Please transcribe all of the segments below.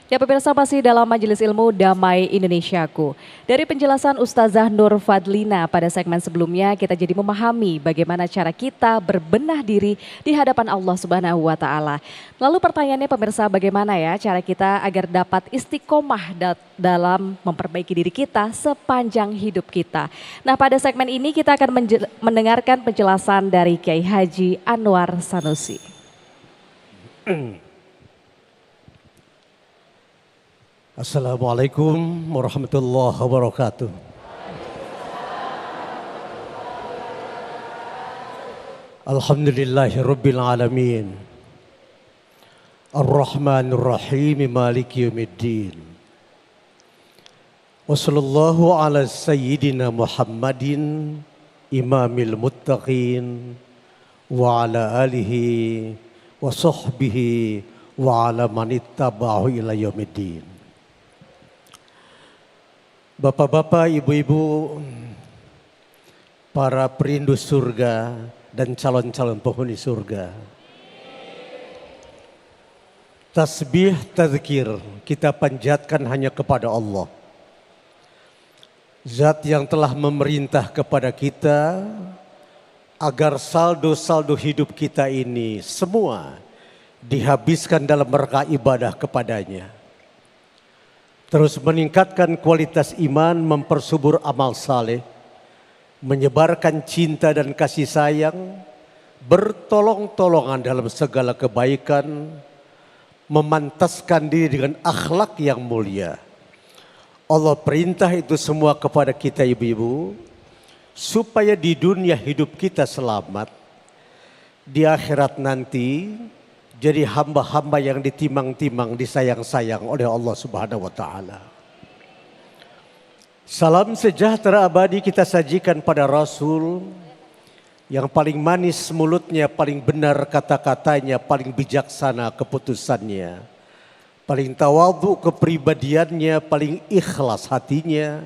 Ya pemirsa masih dalam Majelis Ilmu Damai Indonesiaku. Dari penjelasan Ustazah Nur Fadlina pada segmen sebelumnya kita jadi memahami bagaimana cara kita berbenah diri di hadapan Allah Subhanahu wa taala. Lalu pertanyaannya pemirsa bagaimana ya cara kita agar dapat istiqomah dalam memperbaiki diri kita sepanjang hidup kita. Nah pada segmen ini kita akan mendengarkan penjelasan dari Kiai Haji Anwar Sanusi. Assalamualaikum warahmatullahi wabarakatuh. Alhamdulillahi rabbil alamin. Ar-Rahmanir Rahim Maliki yaumiddin. Wa sallallahu ala sayyidina Muhammadin imamil muttaqin wa ala alihi wa sahbihi wa ala man ittaba'ahu ila yaumiddin. Bapak-bapak, ibu-ibu, para perindu surga dan calon-calon penghuni surga. Tasbih tazkir kita panjatkan hanya kepada Allah. Zat yang telah memerintah kepada kita agar saldo-saldo hidup kita ini semua dihabiskan dalam rangka ibadah kepadanya. Terus meningkatkan kualitas iman, mempersubur amal saleh, menyebarkan cinta dan kasih sayang, bertolong-tolongan dalam segala kebaikan, memantaskan diri dengan akhlak yang mulia. Allah perintah itu semua kepada kita ibu-ibu, supaya di dunia hidup kita selamat, di akhirat nanti jadi hamba-hamba yang ditimang-timang, disayang-sayang oleh Allah Subhanahu wa taala. Salam sejahtera abadi kita sajikan pada Rasul yang paling manis mulutnya, paling benar kata-katanya, paling bijaksana keputusannya, paling tawadhu kepribadiannya, paling ikhlas hatinya,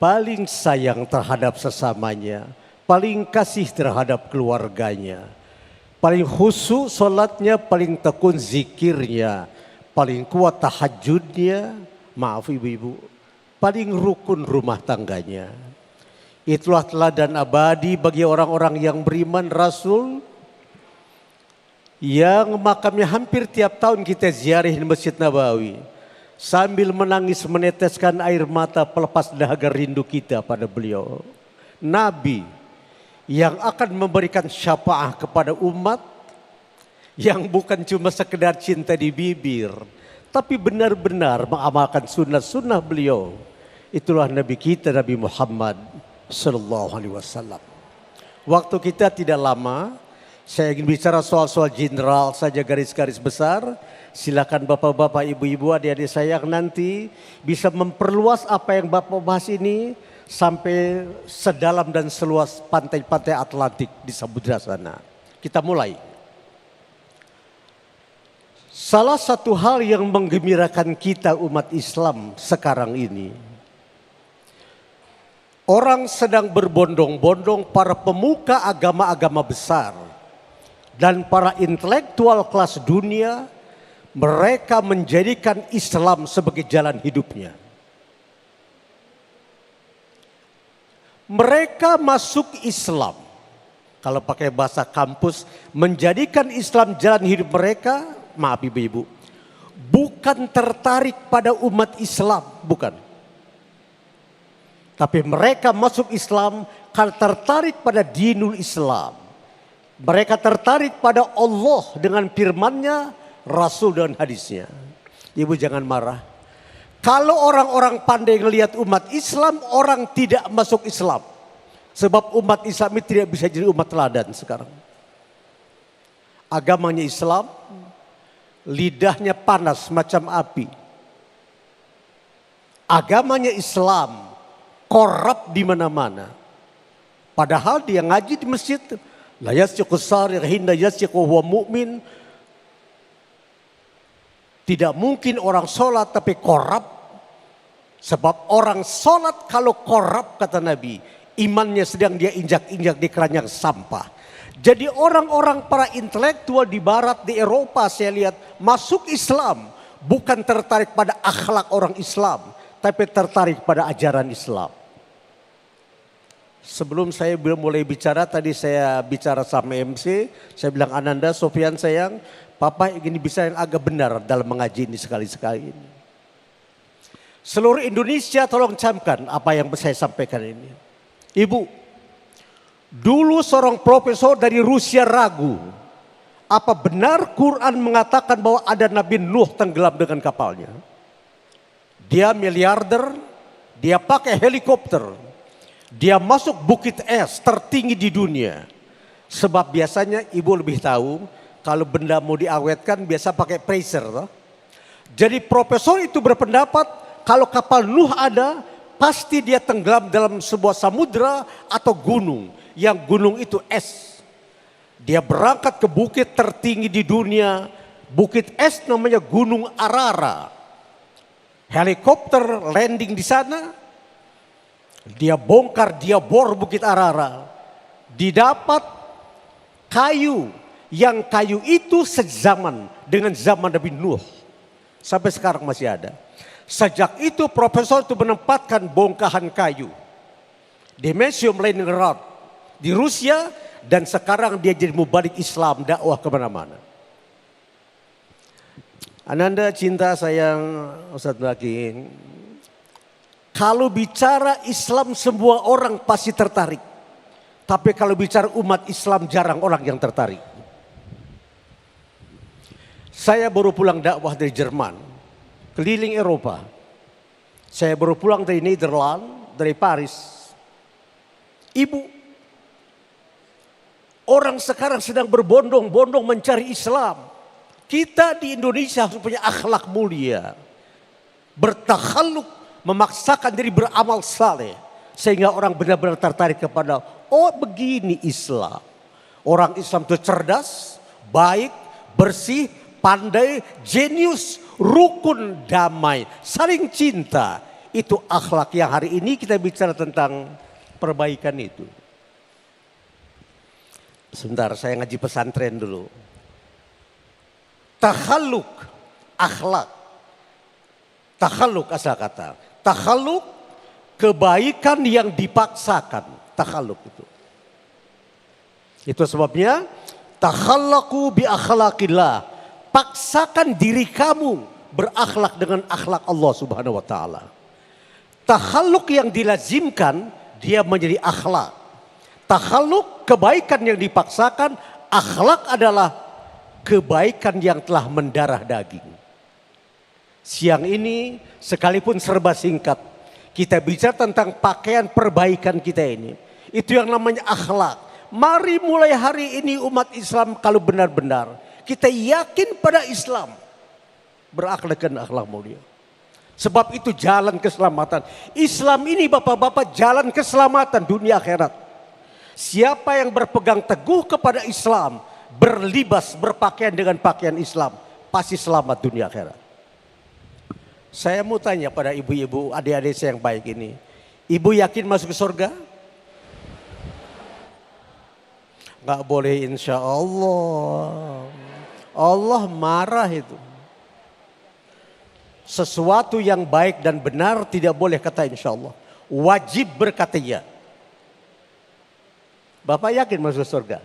paling sayang terhadap sesamanya, paling kasih terhadap keluarganya, paling khusyuk solatnya, paling tekun zikirnya, paling kuat tahajudnya, maaf ibu-ibu, paling rukun rumah tangganya. Itulah teladan abadi bagi orang-orang yang beriman Rasul, yang makamnya hampir tiap tahun kita ziarahin Masjid Nabawi, sambil menangis meneteskan air mata pelepas dahaga rindu kita pada beliau. Nabi yang akan memberikan syafaat kepada umat, yang bukan cuma sekedar cinta di bibir, tapi benar-benar mengamalkan sunnah-sunnah beliau. Itulah Nabi kita, Nabi Muhammad sallallahu alaihi wasallam. Waktu kita tidak lama, saya ingin bicara soal-soal general saja, garis-garis besar. Silakan bapak-bapak, ibu-ibu, adik-adik saya yang nanti bisa memperluas apa yang bapak bahas ini sampai sedalam dan seluas pantai-pantai Atlantik di samudra sana. Kita mulai. Salah satu hal yang menggembirakan kita umat Islam sekarang ini, orang sedang berbondong-bondong, para pemuka agama-agama besar dan para intelektual kelas dunia, mereka menjadikan Islam sebagai jalan hidupnya. Mereka masuk Islam, kalau pakai bahasa kampus, menjadikan Islam jalan hidup mereka. Maaf ibu-ibu, bukan tertarik pada umat Islam, bukan. Tapi mereka masuk Islam karena tertarik pada dinul Islam. Mereka tertarik pada Allah dengan firman-Nya, Rasul dan hadisnya. Ibu jangan marah. Kalau orang-orang pandai ngelihat umat Islam, orang tidak masuk Islam. Sebab umat Islam ini tidak bisa jadi umat teladan sekarang. Agamanya Islam, lidahnya panas macam api. Agamanya Islam, korup di mana-mana. Padahal dia ngaji di masjid, la yasyiqu sariq hinda yasyiqu huwa mu'min. Tidak mungkin orang sholat tapi korup. Sebab orang sholat kalau korup, kata Nabi, imannya sedang dia injak-injak di keranjang sampah. Jadi orang-orang para intelektual di barat, di Eropa saya lihat masuk Islam bukan tertarik pada akhlak orang Islam, tapi tertarik pada ajaran Islam. Sebelum saya mulai bicara, tadi saya bicara sama MC, saya bilang, Ananda, Sofian sayang, Papa ingin bisa yang agak benar dalam mengaji ini sekali-sekali ini. Seluruh Indonesia tolong camkan apa yang saya sampaikan ini. Ibu, dulu seorang profesor dari Rusia ragu, apa benar Quran mengatakan bahwa ada Nabi Nuh tenggelam dengan kapalnya? Dia miliarder, dia pakai helikopter, dia masuk bukit es tertinggi di dunia. Sebab biasanya ibu lebih tahu, kalau benda mau diawetkan biasa pakai pressure. Toh? Jadi profesor itu berpendapat kalau kapal Nuh ada, pasti dia tenggelam dalam sebuah samudra atau gunung. Yang gunung itu es. Dia berangkat ke bukit tertinggi di dunia. Bukit es namanya Gunung Arara. Helikopter landing di sana. Dia bongkar, dia bor Bukit Arara. Didapat kayu. Yang kayu itu sezaman dengan zaman Nabi Nuh. Sampai sekarang masih ada. Sejak itu profesor itu menempatkan bongkahan kayu di Museum Leningrad di Rusia, dan sekarang dia jadi mubalik Islam, dakwah kemana-mana. Ananda cinta sayang Ustadz Baki, kalau bicara Islam semua orang pasti tertarik, tapi kalau bicara umat Islam jarang orang yang tertarik. Saya baru pulang dakwah dari Jerman. Keliling Eropa. Saya baru pulang dari Nederland, dari Paris. Ibu, orang sekarang sedang berbondong-bondong mencari Islam. Kita di Indonesia harus punya akhlak mulia. Bertakhaluk, memaksakan diri beramal saleh. Sehingga orang benar-benar tertarik kepada, oh begini Islam. Orang Islam itu cerdas, baik, bersih, pandai, jenius, rukun, damai, saling cinta. Itu akhlak yang hari ini kita bicara tentang perbaikan itu. Sebentar, saya ngaji pesantren dulu. Takhalluk, akhlak. Takhalluk asal kata. Takhalluk, kebaikan yang dipaksakan. Takhalluk itu. Itu sebabnya, takhallaku bi akhlaqillah. Paksakan diri kamu berakhlak dengan akhlak Allah Subhanahu wa taala. Takhalluk yang dilazimkan dia menjadi akhlak. Takhalluk kebaikan yang dipaksakan, akhlak adalah kebaikan yang telah mendarah daging. Siang ini sekalipun serba singkat, kita bicara tentang pakaian perbaikan kita ini. Itu yang namanya akhlak. Mari mulai hari ini umat Islam kalau benar-benar kita yakin pada Islam, berakhlak dan akhlak mulia. Sebab itu jalan keselamatan. Islam ini bapak-bapak jalan keselamatan dunia akhirat. Siapa yang berpegang teguh kepada Islam, berlibas, berpakaian dengan pakaian Islam, pasti selamat dunia akhirat. Saya mau tanya pada ibu-ibu, adik-adik saya yang baik ini. Ibu yakin masuk ke surga? Gak boleh insya Allah. Allah marah itu. Sesuatu yang baik dan benar tidak boleh kata insya Allah. Wajib berkata ya. Bapak yakin masuk surga?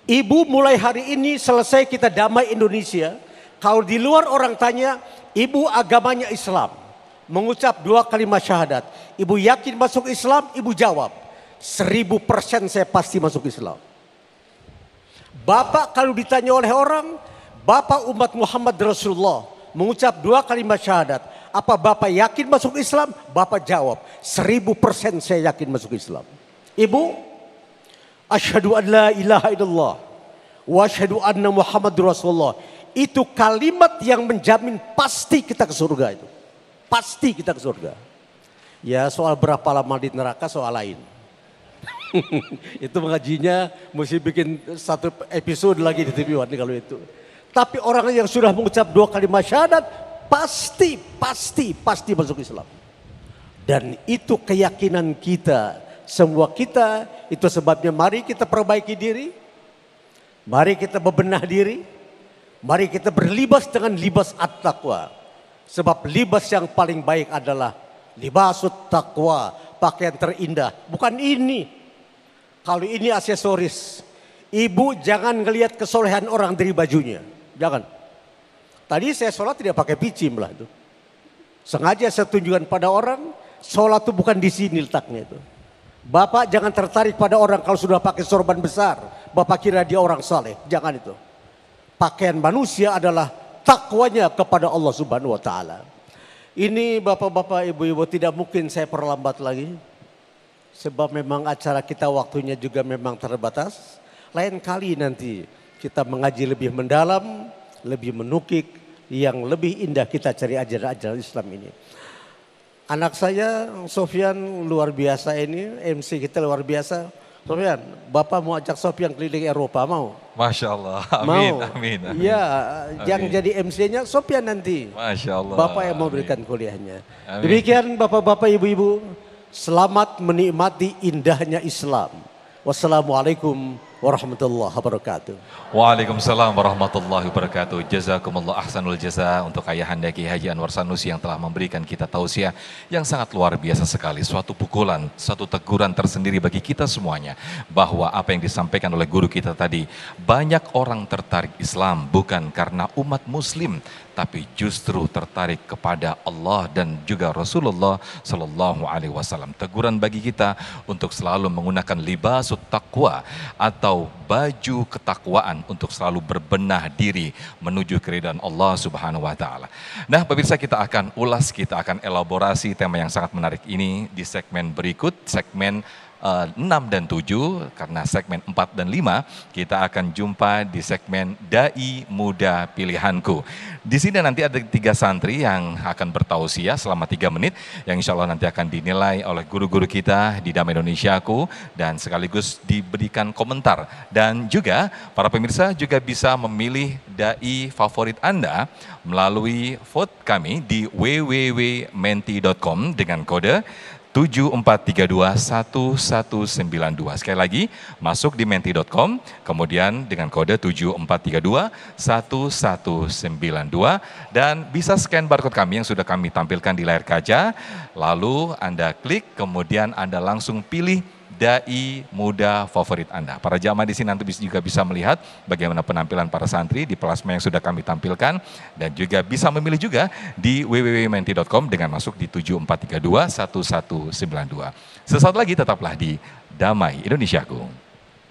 Ibu mulai hari ini selesai kita damai Indonesia. Kalau di luar orang tanya, ibu agamanya Islam. Mengucap 2 kalimat syahadat. Ibu yakin masuk Islam? Ibu jawab, 1000% saya pasti masuk Islam. Bapak kalau ditanya oleh orang, Bapak umat Muhammad Rasulullah mengucap 2 kalimat syahadat. Apa Bapak yakin masuk Islam? Bapak jawab, 1000% saya yakin masuk Islam. Ibu, asyhadu an la ilaha illallah wa asyhadu anna Muhammad Rasulullah. Itu kalimat yang menjamin pasti kita ke surga itu. Pasti kita ke surga. Ya soal berapa lama di neraka soal lain. Itu mengajinya mesti bikin 1 episode lagi di TV One kalau itu. Tapi orang yang sudah mengucap 2 kalimat syahadat pasti masuk Islam. Dan itu keyakinan kita, semua kita. Itu sebabnya mari kita perbaiki diri. Mari kita bebenah diri. Mari kita berlibas dengan libas at-taqwa. Sebab libas yang paling baik adalah libasut taqwa, pakaian terindah. Bukan ini. Kalau ini aksesoris, ibu jangan ngelihat kesolehan orang dari bajunya. Jangan. Tadi saya sholat tidak pakai picim lah itu. Sengaja saya tunjukkan pada orang, sholat itu bukan di sini letaknya itu. Bapak jangan tertarik pada orang kalau sudah pakai sorban besar. Bapak kira dia orang saleh. Jangan itu. Pakaian manusia adalah takwanya kepada Allah Subhanahu wa taala. Ini bapak-bapak, ibu-ibu, tidak mungkin saya perlambat lagi. Sebab memang acara kita waktunya juga memang terbatas. Lain kali nanti kita mengaji lebih mendalam, lebih menukik, yang lebih indah kita cari ajaran-ajaran Islam ini. Anak saya Sofyan luar biasa ini, MC kita luar biasa. Sofyan, Bapak mau ajak Sofyan keliling Eropa, mau? Masya Allah, amin, mau. amin, amin. Ya, yang Amin. jadi MC-nya Sofyan nanti. Masya Allah. Bapak yang mau amin. berikan kuliahnya. Amin. Demikian bapak-bapak, ibu-ibu, selamat menikmati indahnya Islam. Wassalamualaikum warahmatullahi wabarakatuh. Waalaikumsalam warahmatullahi wabarakatuh. Jazakumullah ahsanul jaza untuk Ayahanda Ki Haji Anwar Sanusi yang telah memberikan kita tausiah yang sangat luar biasa sekali. Suatu pukulan, suatu teguran tersendiri bagi kita semuanya. Bahwa apa yang disampaikan oleh guru kita tadi, banyak orang tertarik Islam bukan karena umat muslim, tapi justru tertarik kepada Allah dan juga Rasulullah Sallallahu Alaihi Wasallam. Teguran bagi kita untuk selalu menggunakan libasut taqwa atau baju ketakwaan untuk selalu berbenah diri menuju keridhaan Allah Subhanahu wa taala. Nah, pemirsa, kita akan ulas, kita akan elaborasi tema yang sangat menarik ini di segmen berikut, segmen 6 dan 7, karena segmen 4 dan 5 kita akan jumpa di segmen Dai Muda Pilihanku. Di sini nanti ada 3 santri yang akan bertausiah selama 3 menit yang insya Allah nanti akan dinilai oleh guru-guru kita di Damai Indonesiaku dan sekaligus diberikan komentar. Dan juga para pemirsa juga bisa memilih dai favorit Anda melalui vote kami di www.menti.com dengan kode 74321192. Sekali lagi, masuk di menti.com, kemudian dengan kode 74321192 dan bisa scan barcode kami yang sudah kami tampilkan di layar kaca. Lalu Anda klik, kemudian Anda langsung pilih dai muda favorit Anda. Para jamaah di sini nanti juga bisa melihat bagaimana penampilan para santri di plasma yang sudah kami tampilkan dan juga bisa memilih juga di www.menti.com dengan masuk di 74321192. Sesaat lagi tetaplah di Damai Indonesiaku.